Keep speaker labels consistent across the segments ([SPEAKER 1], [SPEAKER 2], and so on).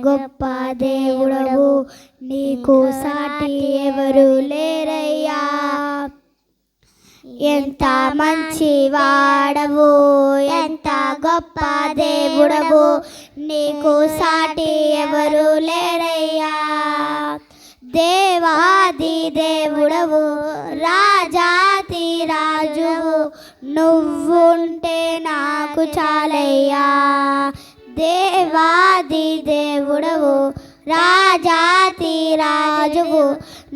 [SPEAKER 1] గొప్ప దేవుడవు, నీకు సాటి ఎవరు లేరయ్యా. ఎంత మంచి వాడవు, ఎంత గొప్ప దేవుడవు, నీకు సాటి ఎవరు లేరయ్యా. దేవాది దేవుడవు, రాజాతి రాజువు, నువ్వుంటే నాకు చాలయ్యా. దేవాది దేవుడవు, రాజాతి రాజువు,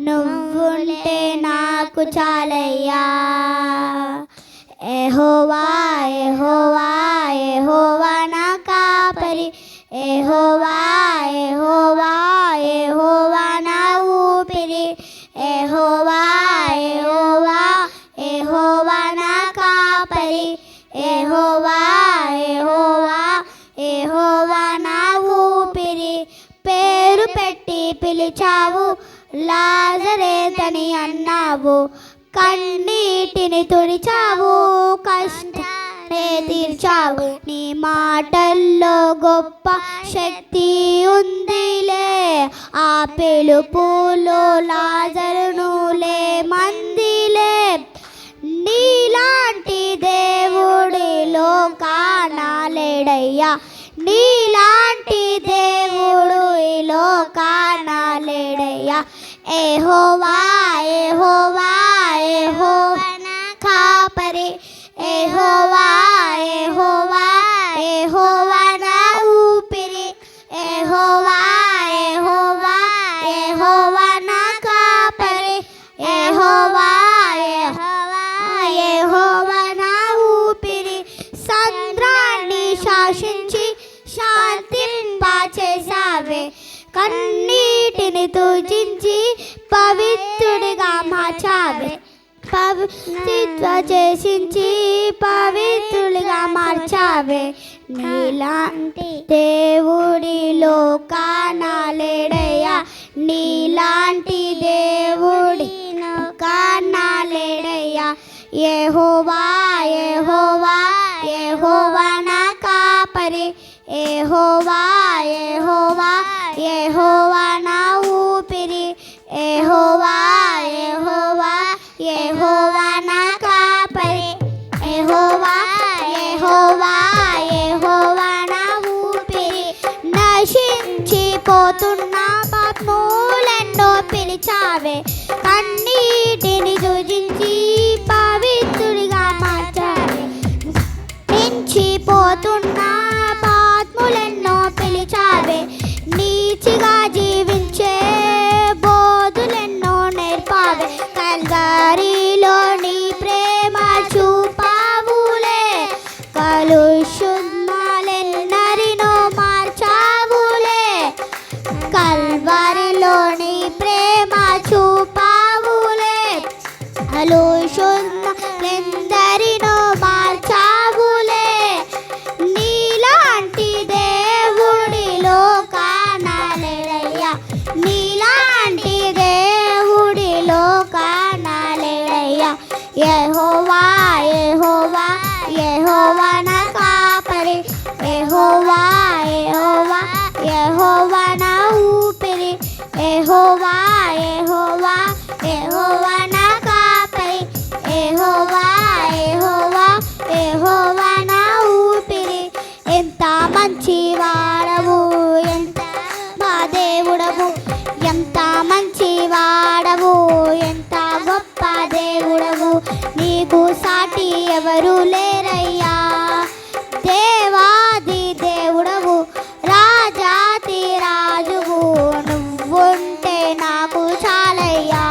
[SPEAKER 1] నువ్వుంటే నాకు చాలయ్యా. యెహోవా యెహోవా యెహోవా నా కాపరి, యెహోవా యెహోవా యెహోవా నా ఊపిరి, యెహోవా యెహోవా యెహోవా నా కాపరి, యెహోవా యెహోవా యెహోవా నా ఊపిరి. పేరు పెట్టి పిలిచావు, లాజరేతని అన్నావు, కన్నీటిని తుడిచావు, కష్టాన్ని తీర్చావు. నీ మాటల్లో గొప్ప శక్తి ఉందిలే, ఆ పిలుపులో లాజరును లేమందిలే. నీలాంటి దేవుడి లోకాన లేడయ్యా, నీలాంటి దేవుడు ఈ లోకాన లేడయ్యా. యెహోవా యెహోవా యెహోవా నా కాపరి, యెహోవా యెహోవా యెహోవా నా ఊపిరి, యెహోవా యెహోవా యెహోవా నా కాపరి, యెహోవా యెహోవా యెహోవా నా ఊపిరి. సంద్రాన్ని శాసించి శాంతింపచేసావే, కన్నీటిని తూచించి పవిత్రుడిగా మార్చావే, పవిత్ర చేసించి పవిత్రుడిగా మార్చావే. నీలాంటి దేవుడి లోకాన లేడయ్యా, నీలాంటి దేవుడి లోకాన లేడయ్యా. యెహోవా యెహోవా యెహోవా నా కాపరి, యెహోవా యెహోవా యెహోవా నా ఊపిరి, యెహోవా యెహోవా యెహోవా నా కాపరి, యెహోవా యెహోవా యెహోవా నా ఊపిరి. నశించిపోతున్న పాపులెన్నో పిలిచావే, కన్నీటిని సూచించి పవిత్రుడిగా మార్చావే. మించిపోతున్న పాపులెన్నో పిలిచావే, నీచిగా జీవించే బోధులెన్నో నేర్పావే. కల్వరిలో నీ ప్రేమ చూపావులే, కలుషున్నలెన్నరినో మార్చావులే. కల్వరిలో నీ ప్రేమ చూపావులే, కలుషున్నలెందరినో మార్చావులే. నీలాంటి దేవుడి లోకాన లేడయ్యా, నీలాంటి దేవుడి లోకాన లేడయ్యా. యెహోవా యెహోవా యెహోవా నా కాపరి, యెహోవా యెహోవా యెహోవా నా ఊపిరి, యెహోవా యెహోవా యెహోవా నా కాపరి, యెహోవా యెహోవా యెహోవా నా ఊపిరి. ఎంత మంచి వాడవు, ఎంత మా దేవుడవు, ఎంత మంచి వాడవు, ఎంత గొప్ప దేవుడవు, నీకు సాటి ఎవరు లేరయ్యా. దేవాది దేవుడవు, రాజాతి రాజువు, నువ్వుంటే నాకు చాలయ్యా.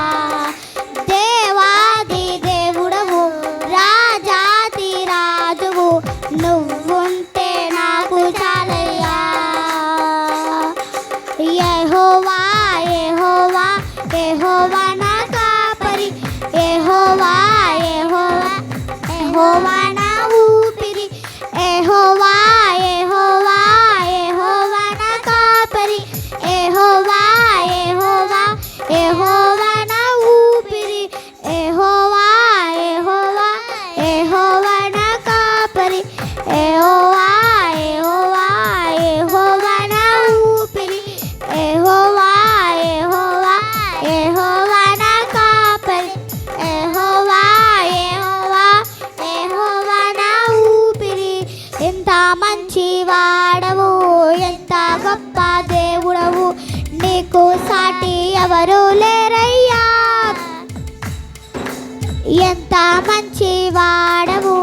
[SPEAKER 1] దేవాది దేవుడవు, రాజాతి రాజువు, నువ్వుంటే నాకు చాలయ్యా. యెహోవా యెహోవా యెహోవా నా కాపరి, యెహోవా యెహోవా యెహోవా నా ఊపిరి, యెహోవా యెహోవా యెహోవా నా కాపరి, యెహోవా యెహోవా యెహోవా నా ఊపిరి, యెహోవా యెహోవా యెహోవా నా కాపరి, యెహోవా యెహోవా యెహోవా నా ఊపిరి. నీకు సాటి ఎవరు లేరయ్యా ఎంత మంచి వాడవు